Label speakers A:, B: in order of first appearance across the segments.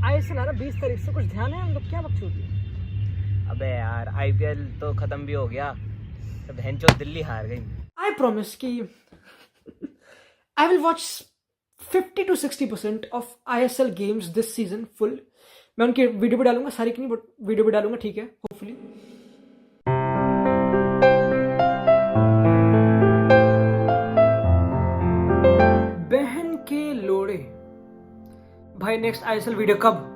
A: ISL आ रहा 20 तारीख से, कुछ ध्यान है हम लोग क्या बकचोदी?
B: अबे यार आईपीएल तो खत्म भी हो गया, तो बहनचोद दिल्ली हार गई।
A: आई प्रॉमिस कि I will watch 50 to 60% of ISL games this season full. मैं उनके वीडियो भी डालूंगा, सारी की नहीं बट वीडियो भी डालूंगा, ठीक है, होपफुली। बहन के लोड़े भाई, नेक्स्ट आईएसएल वीडियो कब?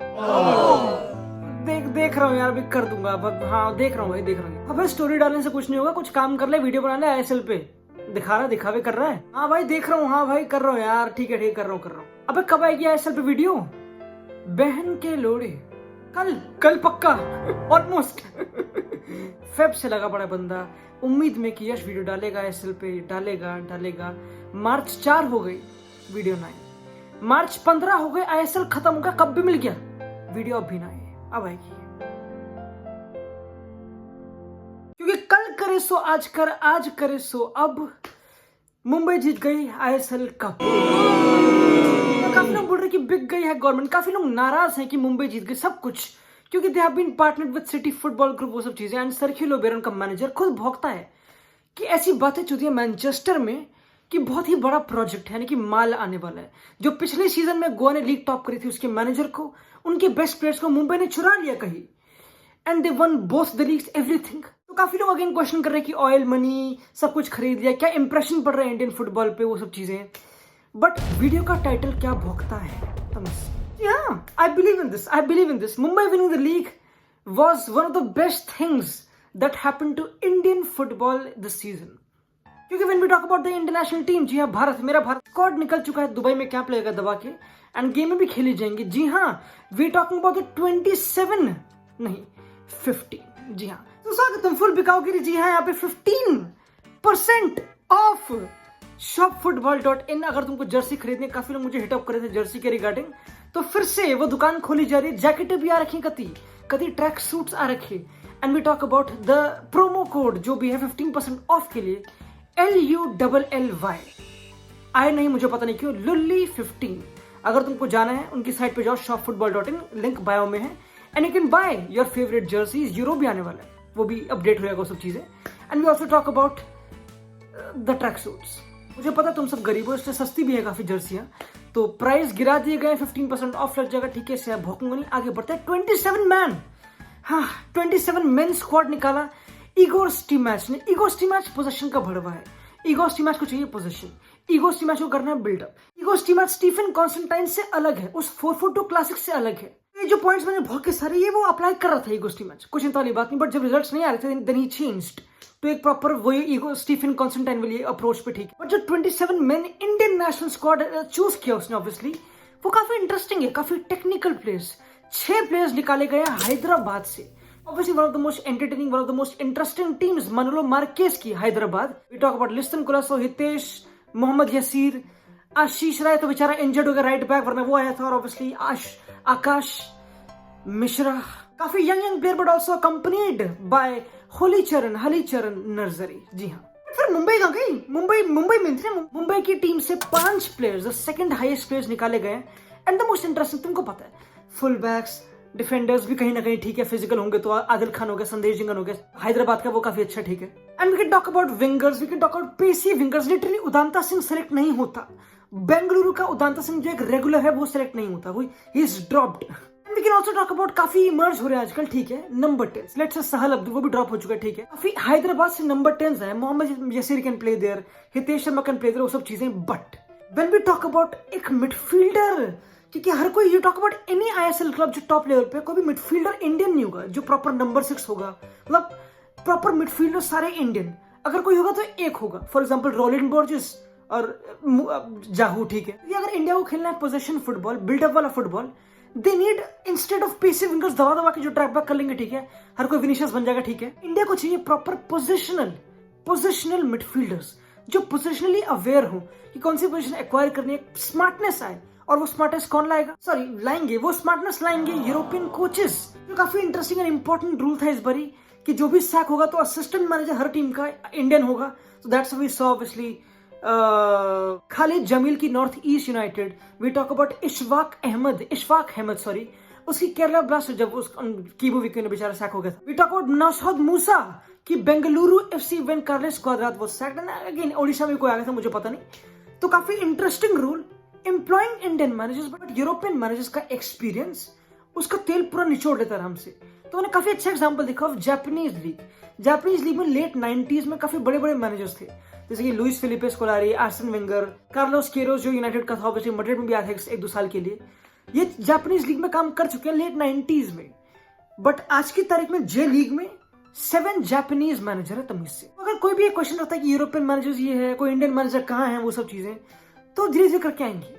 A: देख रहा हूँ यार, अभी कर दूंगा। अब हाँ देख रहा हूँ भाई, देख रहा हूँ। अबे स्टोरी डालने से कुछ नहीं होगा, कुछ काम कर ले, वीडियो बना ले आईएसएल पे। दिखा रहा, दिखावे कर रहा है। हाँ भाई देख रहा हूँ, हाँ भाई कर रहा हूँ यार, ठीक है कर रहा हूँ। अबे कब आएगी आईएसएल पे वीडियो? बहन के लोड़े कल पक्का ऑलमोस्ट। फेब से लगा पड़ा बंदा, उम्मीद में कि यश वीडियो डालेगा आईएसएल पे, डालेगा। मार्च 4 हो गई, वीडियो ना आई। मार्च 15 हो गए, आईएसएल खत्म हो गया, कब भी मिल गया, वीडियो अब भी ना आई। अब आएगी, क्योंकि कल करे सो आज कर, आज करे सो अब। मुंबई जीत गई आईएसएल कप। काफी लोग बोल रहे कि बिक गई है गवर्नमेंट, काफी लोग नाराज हैं कि मुंबई जीत गई सब कुछ, क्योंकि they have been partnered with City Football Group, वो सब चीजें। एंड सर्खियो लोबेरन का मैनेजर खुद भौंकता है कि ऐसी बातें चलती है मैनचेस्टर में कि बहुत ही बड़ा प्रोजेक्ट है, यानी कि माल आने वाला है। जो पिछले सीजन में गोवा ने लीग टॉप करी थी, उसके मैनेजर को, उनके बेस्ट प्लेयर्स को मुंबई ने चुरा लिया कहीं, and they one both the leagues, everything. तो काफी लोग अगेन क्वेश्चन कर रहे हैं कि ऑयल मनी सब कुछ खरीद लिया, क्या इंप्रेशन पड़ रहा है इंडियन फुटबॉल पे, वो सब चीजें। बट वीडियो का टाइटल क्या भौंकता है? I believe in this. Mumbai winning the league was one of the best things that happened to Indian football this season. क्योंकि when we talk about the international team, जी हाँ भारत, मेरा भारत स्क्वाड निकल चुका है, दुबई में कैंप लगेगा दबा के, एंड गेम में भी खेली जाएंगी। जी हाँ, वी टॉकिंग अबाउट द 27 नहीं 50, जी हाँ। तो स्वागतम फुल बिकाओ, जी हाँ, यहाँ पे 15% ऑफ shopfootball.in। अगर तुमको जर्सी खरीदने, काफी लोग मुझे हिटअप कर रहे थे जर्सी के रिगार्डिंग, तो फिर से वो दुकान खोली जा रही है। जैकेटें भी आ रखी, कति ट्रैक सूट्स आ रखे। And we talk about the promo code जो भी है 15% ऑफ के लिए, LULLY। आए नहीं, मुझे पता नहीं क्यों, लुल्ली 15। अगर तुमको जाना है उनकी साइट पे जाओ, shopfootball.in, लिंक बायो में है, and you can by your favourite jerseys. Euro भी आने वाला है, वो भी अपडेट हो जाएगा, वो सब चीजें। And we also talk about the track suits. मुझे पता तुम सब गरीब हो, इसलिए सस्ती भी है काफी जर्सियां, तो प्राइस गिरा दिए गए, 15% ऑफ लग जाएगा, ठीक है, इससे भौंकूंगा नहीं। आगे बढ़ते हैं। 27 मैन, हाँ 27 मेन स्क्वाड निकाला इगोर स्टीमैच ने। इगोर स्टीमैच पोजीशन का भड़वा है, इगोर स्टीमैच को चाहिए पोजीशन, इगोर स्टीमैच को करना है बिल्डअप। इगोर स्टीमैच स्टीफन कॉन्स्टेंटाइन से अलग है, उस 442 क्लासिक से अलग है। ये जो पॉइंट्स मैंने भौंके सारे, ये वो अप्लाई कर रहा था इगोर स्टीमैच, कुछ चिंता वाली बात नहीं। बट जब रिजल्ट्स नहीं आ रहे थे, देन ही चेंज्ड तो एक प्रॉपर वही ईगो स्टीफन कॉन्स्टेंटाइन वाली अप्रोच पे, ठीक है। बट जो 27 man Indian national squad choose किया उसने, ऑब्वियसली वो काफी इंटरेस्टिंग है, काफी टेक्निकल प्लेयर्स। 6 प्लेयर्स निकाले गए हैदराबाद से, obviously one of the most entertaining, one of the most interesting teams Manolo Marquez की, Hyderabad. We talk about Liston Colaco, Hitesh, Mohammad Yasir, Ashish Rai तो बेचारा इंजर्ड हो गया राइट बैक, वरना वो आया था, और ऑब्वियसली आकाश मिश्रा, काफी young player, but also accompanied by Halicharan Narzary. जी हाँ, फिर मुंबई कहाँ गई? मुंबई में थी ना, मुंबई की टीम से 5 प्लेयर्स, सेकंड हाईएस्ट प्लेयर्स निकाले गए। एंड द मोस्ट इंटरेस्टिंग, तुमको पता है, फुल बैक्स, डिफेंडर्स भी कहीं ना कहीं ठीक है, फिजिकल होंगे तो आदिल खान हो गया, संदेश जिंगन हो गया, हैदराबाद का वो काफी अच्छा, ठीक है। And we can talk about wingers, we can talk about pacy wingers. Literally Udanta Singh select नहीं होता, बेंगलुरु का उदांता सिंह जो एक रेगुलर है वो सेलेक्ट नहीं होता, वो he is dropped. We can also talk about काफी इमर्ज हो रहे हैं आजकल, ठीक है। नंबर 10 लेट्स से सहल अब्दुल, वो भी ड्रॉप हो चुका है, ठीक है। काफी हैदराबाद से नंबर 10 है, Mohammad Yasir can play there, Hitesh Sharma can play there, वो सब चीजें। But when we talk about एक मिडफील्डर, क्योंकि हर कोई, you talk about any ISL club जो टॉप लेवल पे, कोई भी मिडफील्डर इंडियन नहीं होगा जो प्रॉपर नंबर 6 होगा, मतलब प्रॉपर मिडफील्डर सारे इंडियन। अगर कोई होगा तो एक होगा, फॉर एग्जाम्पल रोलिन बोर्जेस और जाहू, ठीक है। अगर इंडिया को खेलना है पोजीशन फुटबॉल, बिल्डअप वाला football, they need instead of passive wingers दबा के जो ट्रैक बैक कर लेंगे, ठीक है, हर कोई विनिशियस बन जाएगा, ठीक है। इंडिया को चाहिए प्रॉपर पोजिशनल मिडफील्डर्स जो पोजिशनली अवेयर हो कि कौन सी पोजीशन एक्वायर करनी है, स्मार्टनेस आए। और वो स्मार्टनेस कौन लाएगा? लाएंगे वो स्मार्टनेस लाएंगे यूरोपियन कोचेस। जो काफी इंटरेस्टिंग एंड इंपॉर्टेंट रूल था इस बारी कि जो भी सैक होगा तो असिस्टेंट मैनेजर हर टीम का इंडियन होगा। So that's we saw obviously Khalid Jamil की North East United. We talk about Ishfaq Ahmed उसकी केरला ब्लास्ट जब उस कीबो विकेट ने बेचारा सैक हो गया था। We talk about Naushad Moosa कि Bengaluru FC when Carlos Cuadrat was sacked and again Odisha में कोई आ गया था, मुझे पता नहीं। तो काफी interesting rule, employing Indian managers but European managers का एक्सपीरियंस उसका तेल पूरा निचोड़ लेता आराम से। तो मैंने काफी अच्छा एग्जांपल देखा ऑफ जापानीज लीग में लेट 90s में काफी बड़े बड़े मैनेजर्स थे, जैसे कि Luiz Felipe Scolari, Arsene Wenger, Carlos Queiroz जो यूनाइटेड का था, ऑब्वियसली मैड्रिड में भी आया था 1-2 साल के लिए। ये जापानीज लीग में काम कर चुके हैं लेट 90s में, बट आज की तारीख में जे लीग में 7 जापानीज मैनेजर है तमीज से। अगर कोई भी एक क्वेश्चन रहता है कि यूरोपियन मैनेजर्स ये है, कोई इंडियन मैनेजर कहाँ है, वो सब चीजें तो धीरे धीरे करके आएंगी।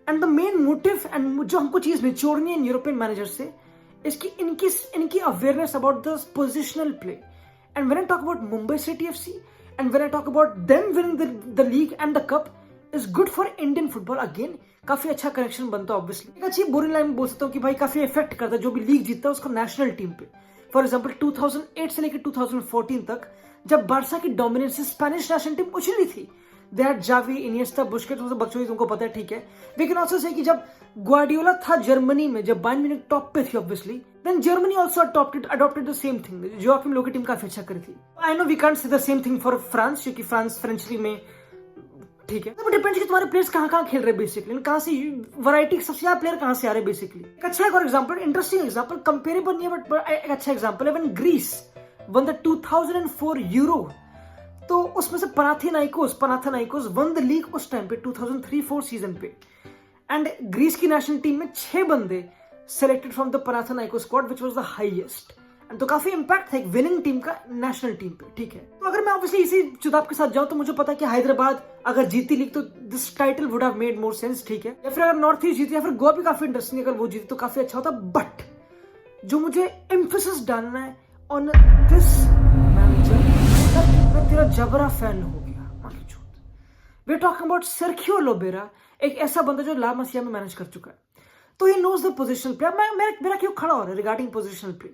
A: And the main motive and जो हमको चीज निचोड़नी है यूरोपियन मैनेजर से इसकी इनकी awareness about the positional play. And when I talk about Mumbai city FC and when I talk about them winning the league and the cup is good for Indian football. Again काफी अच्छा connection बनता है obviously. एक अच्छी boring line बोल सकता हूँ कि भाई काफी इफेक्ट करता है जो भी लीग जीतता है उसका नेशनल टीम पे। फॉर एग्जाम्पल 2008 से लेकर 2014 तक जब बार्सा की डोमिनेंस से स्पेनिश नेशनल टीम उछली थी, they had Xavi, Iniesta, Busquets, वो सब बच्चों तुमको पता है, ठीक है। लेकिन ऑल्सो से कि जब ग्वार्डियोला था जर्मनी में, जब बायर्न म्यूनिख टॉप पे थी obviously, then Germany also adopted the same thing. Joachim Low की टीम काफी अच्छा करी थी। I know we can't say the same thing for France, क्योंकि फ्रांस फ्रेंच लीग में ठीक है। तो डिपेंड्स कि तुम्हारे प्लेयर्स कहाँ खेल रहे हैं बेसिकली, कहाँ से वैरायटी, सबसे ज्यादा प्लेयर कहाँ से आ रहे हैं बेसिकली। एक अच्छा एक और एग्जांपल, इंटरेस्टिंग एग्जांपल, कंपेरेबल नहीं है बट एक अच्छा एग्जांपल है when Greece won the 2004 Euro. तो उसमें से पनाथेनाइकोस वन द लीग उस टाइम पे 2003-04 सीजन पे। एंड ग्रीस की नेशनल टीम में 6 बंदे selected from the Panathinaikos squad which was the highest. And तो काफी इंपैक्ट था एक विनिंग टीम का नेशनल टीम पे, ठीक है। तो अगर मैं ऑब्वियसली इसी चुनाव के साथ जाऊं तो मुझे पता है कि हैदराबाद अगर जीती लीग तो this title would have made more sense, ठीक है। या फिर अगर नॉर्थ ईस्ट जीती या फिर गोवा भी काफी इंटरेस्टिंग, अगर वो जीती तो काफी अच्छा होता। बट जो मुझे एम्फेसिस डालना है ऑन दिस मैनेजर, मैं तेरा जबरा फैन हो गया मान लो झूठ। We are talking about Sergio Lobera, एक ऐसा बंदा जो ला मसिया में मैनेज कर चुका है, तो he knows the positional play. मेरा क्यों खड़ा हो रहा है रिगार्डिंग पोजिशनल प्ले।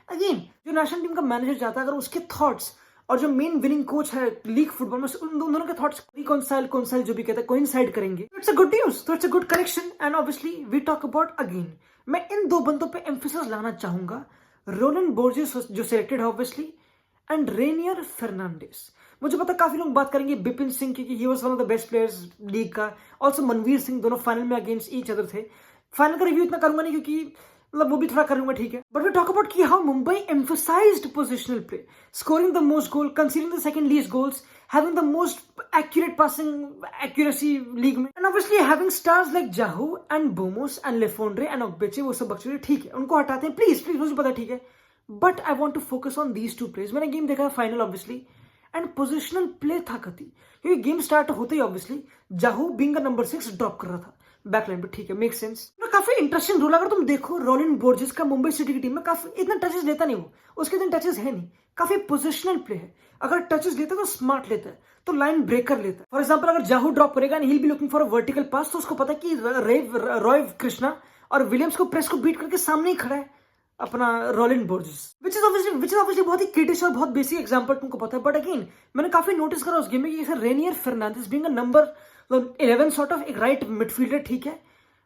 A: अगेन जो नेशनल टीम का मैनेजर जाता है, अगर उसके थॉट्स और जो मेन विनिंग कोच है लीग फुटबॉल में उन दोनों के थॉट्स रिकॉन्साइल जो भी कहता है कोइंसाइड करेंगे, इट्स अ गुड न्यूज, तो it's a good connection. And obviously we talk about again, मैं इन 2 बंदों पे एम्फेसिस लाना चाहूंगा, रोलन बोर्जेस जो सिलेक्टेड है ऑब्वियसली, एंड रेनियर फर्नांडिस। मुझे पता काफी लोग बात करेंगे बिपिन सिंह क्योंकि he was one of the best players league का, ऑल्सो मनवीर सिंह, दोनों फाइनल में अगेंस्ट ईच अदर थे। फाइनल का रिव्यू इतना करूंगा नहीं क्योंकि मतलब वो भी थोड़ा करूंगा, ठीक है। बट वी टॉक अबाउट कि how Mumbai emphasized positional play, scoring the most goal, considering the second least goals, having the most accurate passing accuracy league में, and obviously having stars like Jahu and Bomos and Lefondre and Ogbeche, वो सब बच्चे ठीक है, उनको हटाते हैं please मुझे पता ठीक है। But I want to focus on these 2 players. मैंने गेम देखा final obviously, and positional play था कति, क्योंकि गेम स्टार्ट होते ही obviously Jahouh being number 6 drop कर रहा था बैकलाइन पे, ठीक है, मेक सेंस। काफी इंटरेस्टिंग रूल, अगर तुम देखो रोलिन बोर्जेस का मुंबई सिटी की टीम में काफी इतना टचेस लेता नहीं, वो उसके इतने टचेस है नहीं, काफी पोजिशनल प्ले है। अगर टचेस लेता है तो स्मार्ट लेता है, तो लाइन ब्रेकर लेता है। फॉर एग्जांपल अगर जाहू ड्रॉप करेगा and he will be looking for a vertical pass, तो उसको पता है कि रॉय कृष्णा और विलियम्स को प्रेस को बीट करके सामने ही खड़ा है अपना रोलिन बोर्जेस, विच इज ऑब्वियसली बहुत ही क्रिटिश और बहुत बेसिक एग्जांपल तुमको पता है। बट अगेन मैंने काफी नोटिस करा उस गेम में कि Rainier Fernandes being a number 11 sort of एक राइट मिडफील्डर, ठीक है,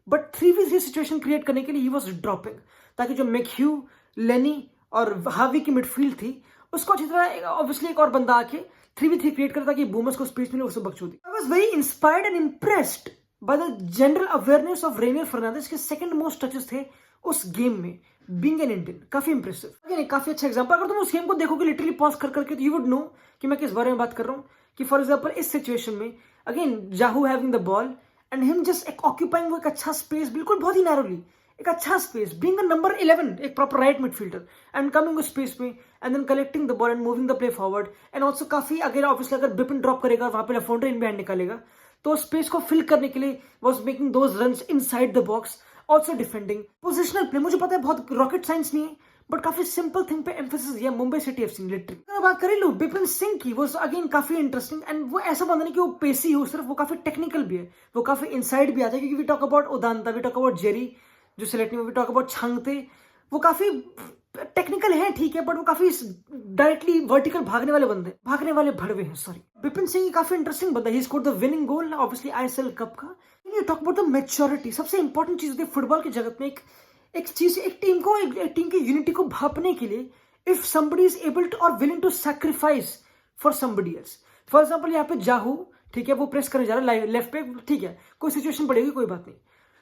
A: बट 3v3 सिचुएशन क्रिएट करने के लिए ही वाज ड्रॉपिंग, ताकि जो मैक्यू, लेनी और हावी की मिडफील्ड थी उसको अच्छी तरह ऑब्वियसली एक और बंदा आके 3v3 क्रिएट करे ताकि बूमर्स को स्पेस मिले, उससे बकचोदी। I was very inspired and impressed by the general awareness of Rainier Fernandes के सेकंड मोस्ट टचेस थे उस गेम में, बीइंग एन इंडियन, काफी इंप्रेसिव। अगेन काफी अच्छा एग्जांपल, अगर तुम उस गेम को देखोगे लिटरली पॉज कर करके तो यू वुड नो कि मैं किस बारे में बात कर रहा हूँ। कि फॉर एग्जांपल इस सिचुएशन में again Jahu having the ball and him just एक ऑक्यूपाइंग वो एक अच्छा स्पेस, बिल्कुल बहुत ही नैरोली एक अच्छा स्पेस, बीइंग अ नंबर 11 एक proper right midfielder and coming उस स्पेस में and then collecting the ball and moving the play forward. And also काफी अगर ऑब्वियसली अगर बिपिन ड्रॉप करेगा वहां पे लेफोंड्रे इन बिहाइंड निकालेगा, तो स्पेस को फिल करने के लिए was making those runs inside the box, also defending. Positional play मुझे पता है बहुत रॉकेट साइंस नहीं है, बट काफी सिंपल थिंग पे एम्फेसिस दिया मुंबई सिटी एफसी ने लिटरली। अगर बात करें लो बिपिन सिंह की, वो अगेन काफी इंटरेस्टिंग, एंड वो ऐसा बंदा नहीं कि वो पेसी हो सिर्फ, वो काफी टेक्निकल भी है, वो काफी इनसाइड भी आता है। क्योंकि we talk about Udanta, we talk about Jerry जो सेलेक्ट नहीं, वी टॉक अबाउट छांगते, वो काफी टेक्निकल है ठीक है, बट वो काफी डायरेक्टली वर्टिकल भागने वाले भड़वे हैं, सॉरी। बिपिन सिंह काफी इंटरेस्टिंग बंदा, he scored the winning goal obviously ISL cup का। You talk about the maturity, सबसे इंपॉर्टेंट चीज होती है फुटबॉल की जगत में, एक टीम की यूनिटी को भापने के लिए if somebody is able to or willing to sacrifice for somebody else. For example यहाँ पे जाहू, ठीक है, वो प्रेस करने जा रहा है लेफ्ट पे, ठीक है, कोई सिचुएशन पड़ेगी, कोई बात नहीं,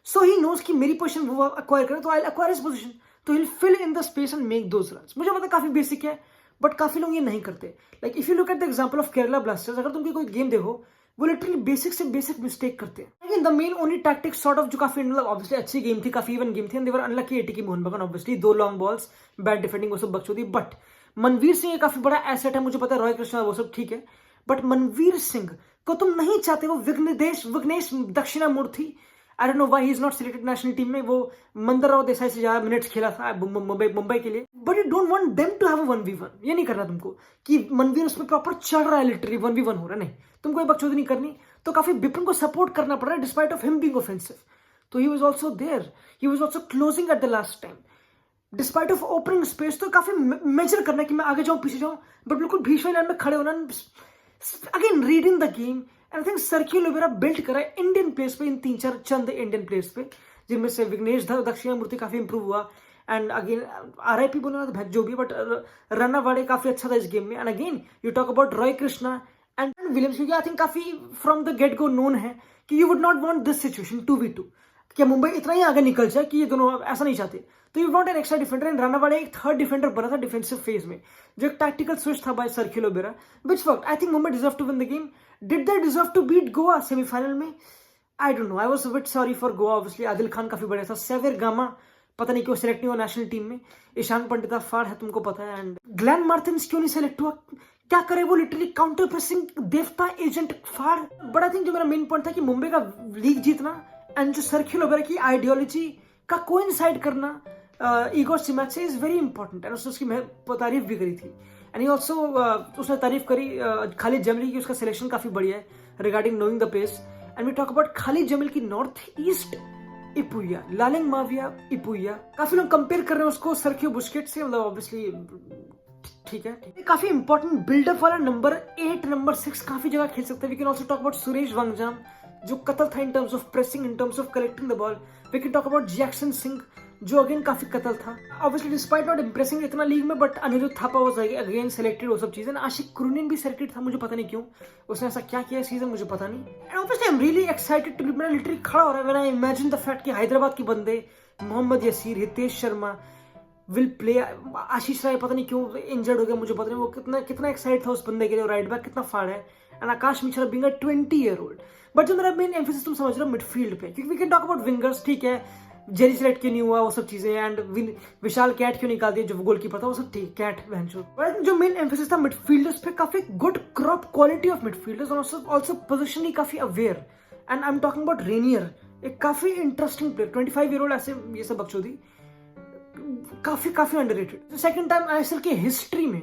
A: सो ही नोज कि मेरी पोजीशन वो अक्वायर करे, तो आई अक्वायर हिज पोजीशन, तो he will fill in the space and make those runs. मुझे पता काफी बेसिक है, बट काफी लोग ये नहीं करते. Like if you look at the example of Kerala Blasters, अगर तुम कोई गेम देखो, वो लिटरली बेसिक से बेसिक मिस्टेक करते हैं. लेकिन the main only tactic sort of जो काफी मतलब ऑब्वियसली अच्छी गेम थी, काफी इवन गेम थी, and they were unlucky ATK Mohun Bagan, obviously 2 long balls, bad defending, वो सब बकचोदी. बट मनवीर सिंह ये काफी बड़ा एसेट है, मुझे पता है रॉय कृष्णा वो सब ठीक है, बट मनवीर सिंह को तुम नहीं चाहते. वो Vignesh Dakshinamurthy, I don't know why he is not selected national team में. वो मंदर राव देसाई से ज्यादा मिनट्स खेला था मुंबई के लिए, but you don't want them to have a 1v1. ये नहीं करना तुमको कि मनवीर उसमें प्रॉपर चढ़ रहा है, लिटरली 1v1 हो रहा है, नहीं, तुमको ये बकचोदी नहीं करनी. तो काफी बिपिन को सपोर्ट करना पड़ रहा है despite of him being offensive. तो he was also there, he was also closing at the last time despite of opening space. तो काफी मेजर करना कि मैं आगे जाऊं पीछे जाऊं, बट बिल्कुल भीषण लाइन में खड़े होना. Again reading the game, and I think circle ओबेरा बिल्ड करा है इंडियन प्लेयर्स पे, इन 3-4 चंद इंडियन प्लेयर्स पे, जिनमें से विघ्नेश दक्षिणामूर्ति काफी इंप्रूव हुआ. एंड अगेन RIP बोलना तो जो भी, बट रनावाड़े काफी अच्छा था इस गेम में. And again you talk about Roy Krishna and Williams, क्योंकि आई थिंक काफी from the get go known है कि you would not want this situation 2v2, क्या मुंबई इतना ही आगे निकल जाए कि ये दोनों ऐसा नहीं चाहते. तो you want an extra defender, and Ranawade एक थर्ड डिफेंडर बना था डिफेंसिव फेज में, जो एक टैक्टिकल स्विच था by Sergio Lobera, which worked. I think Mumbai deserve to win the game. Did they deserve to beat Goa semifinal में? I don't know. I was a bit sorry for Goa. Obviously Adil Khan काफी बढ़िया था, saviour gamma पता नहीं क्यों select नहीं हुआ national team में. ईशान पंडिता फाड़ है, तुमको पता है. एंड ग्लेन मार्टिन्स क्यों नहीं सेलेक्ट हुआ? क्या करे वो, लिटरली काउंटर प्रेसिंग देवता एजेंट फाड़. बट आई थिंक जो मेरा मेन पॉइंट था कि मुंबई का लीग जीतना एंड जो सर्किल ओबेरा की आइडियोलॉजी का कोइंसाइड करना इगोर सिमैच से इज वेरी इंपॉर्टेंट. एंड उसकी मैं तारीफ भी करी थी. एंड ही ऑल्सो उसने तारीफ करी खालिद जमली की, उसका सिलेक्शन काफी बढ़िया है regarding knowing the pace. And we talk about Khalid Jamil की नॉर्थ ईस्ट इपुया, लालिंग माविया इपुया. काफी लोग कंपेयर कर रहे हैं उसको सर्कियो बुस्केट से, मतलब ऑब्वियसली ठीक है. काफी इंपॉर्टेंट बिल्डअप वाला नंबर 8 नंबर 6 काफी जगह खेल सकते हैं. We can also talk about Suresh Wangjam, जो कतल था in terms of pressing, in terms of collecting the ball. We can talk about Jackson Singh, जो अगेन काफी कतल था. ऑब्वियसली डिस्पाइट नॉट इंप्रेसिंग इतना लीग में, but Anirudh Thapa was again selected, वो सब चीजें. आशिक कुरुनिन भी सेलेक्टेड था, मुझे पता नहीं क्यों उसने ऐसा क्या किया सीजन, मुझे पता नहीं. And obviously I am really excited to be, मेरा लिटरली खड़ा हो रहा है when I imagine the fact कि हैदराबाद के बंदे मोहम्मद यसीर, हितेश शर्मा विल प्ले. आशीष राय पता नहीं क्यों इंजर्ड हो गया, मुझे पता नहीं. वो कितना एक्साइट था उस बंदे के लिए, राइट बैक कितना फाड़ है. And Akash Mishra being a 20-year-old. But जो मेरा मेन एम्फेसिस तुम समझ रहे हो मिडफील्ड पे, क्योंकि we can talk about wingers, ठीक है, जेरी सेलेक्ट क्यों नहीं हुआ, वो सब चीजें. एंड विशाल कैट क्यों निकाल दिया जो गोलकीपर था, वो सब ठीक, कैट वेंचर. बट जो मेन एम्फेसिस था मिडफील्डर्स पे, काफी good crop quality of midfielders, also positionally काफी aware. And I am talking about Reinier, एक काफी इंटरेस्टिंग प्लेयर, 25-year-old. ऐसे ये सब बकचोदी काफी अंडररेटेड. सेकंड टाइम ISL की हिस्ट्री में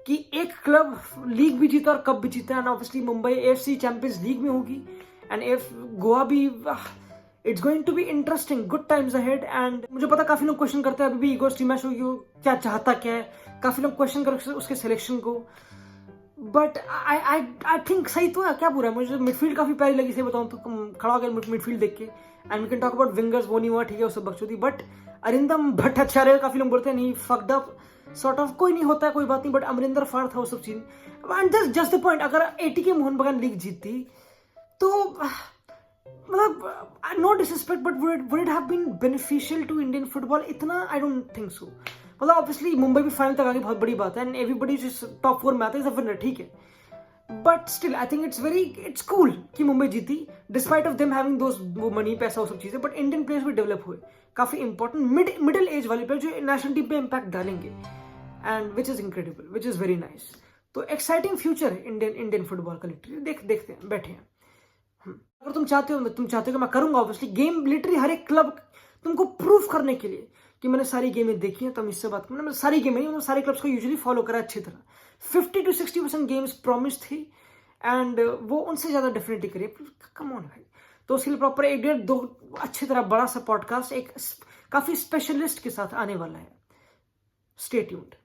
A: कि एक क्लब लीग भी जीता और कप भी जीता. And obviously Mumbai AFC champions league में होगी, एंड गोवा भी. It's going to be interesting, good times ahead. And मुझे पता काफी लोग क्वेश्चन करते हैं अभी भी इगोर सिमैच क्या चाहता क्या है, काफी लोग क्वेश्चन करते उसके सिलेक्शन को. बट आई थिंक सही तो है, क्या बुरा है. मुझे मिडफील्ड काफी प्यारी लगी, सही बताऊं तो खड़ा हो गया मिडफील्ड देख के. And we can talk about wingers, वो नहीं हुआ, ठीक है, वो सब बकचोदी. बट अरिंदम भट्टाचार्य काफी लोग बोलते हैं नहीं फक्ड अप सॉर्ट ऑफ, कोई नहीं होता है, कोई बात नहीं. बट अमरिंदर फाड़ था, वो सब चीज. एंड जस्ट द पॉइंट, अगर ATK मोहन बगान लीग जीतती तो मतलब no disrespect, but would it have been beneficial to Indian football? इतना आई डोंट थिंक सो. मतलब ऑब्वियसली मुंबई भी फाइनल तक आ गई, बहुत बड़ी बात है. एंड एवरीबडी जो टॉप 4 में आता है विनर, ठीक है. But still I think it's cool कि मुंबई जीती डिस्पाइट ऑफ देम हैविंग दोस वो मनी, पैसा, वो सब चीजें. बट इंडियन प्लेयर्स भी डेवलप हुए, काफी इंपॉर्टेंट मिडिल एज वाले प्लेयर जो नेशनल टीम पे इम्पैक्ट डालेंगे. And which is incredible, which is very nice. तो एक्साइटिंग फ्यूचर है इंडियन फुटबॉल का. लिटरली देखते हैं, बैठे हैं. अगर तुम चाहते हो कि मैं करूंगा ऑब्वियसली गेम, लिटरली हर एक क्लब तुमको प्रूफ करने के लिए कि मैंने सारी गेमें देखी हैं. तो हम इससे बात करें, मैंने सारी गेमें नहीं, सारे क्लब्स को यूजुअली फॉलो करा अच्छी तरह. 50 to 60% गेम्स प्रॉमिस थी, एंड वो उनसे ज्यादा डेफिनेटली करिए. कम ऑन भाई. तो उसके लिए प्रॉपर 1-1.5-2 अच्छी तरह बड़ा सा पॉडकास्ट एक काफी स्पेशलिस्ट के साथ आने वाला है. Stay tuned.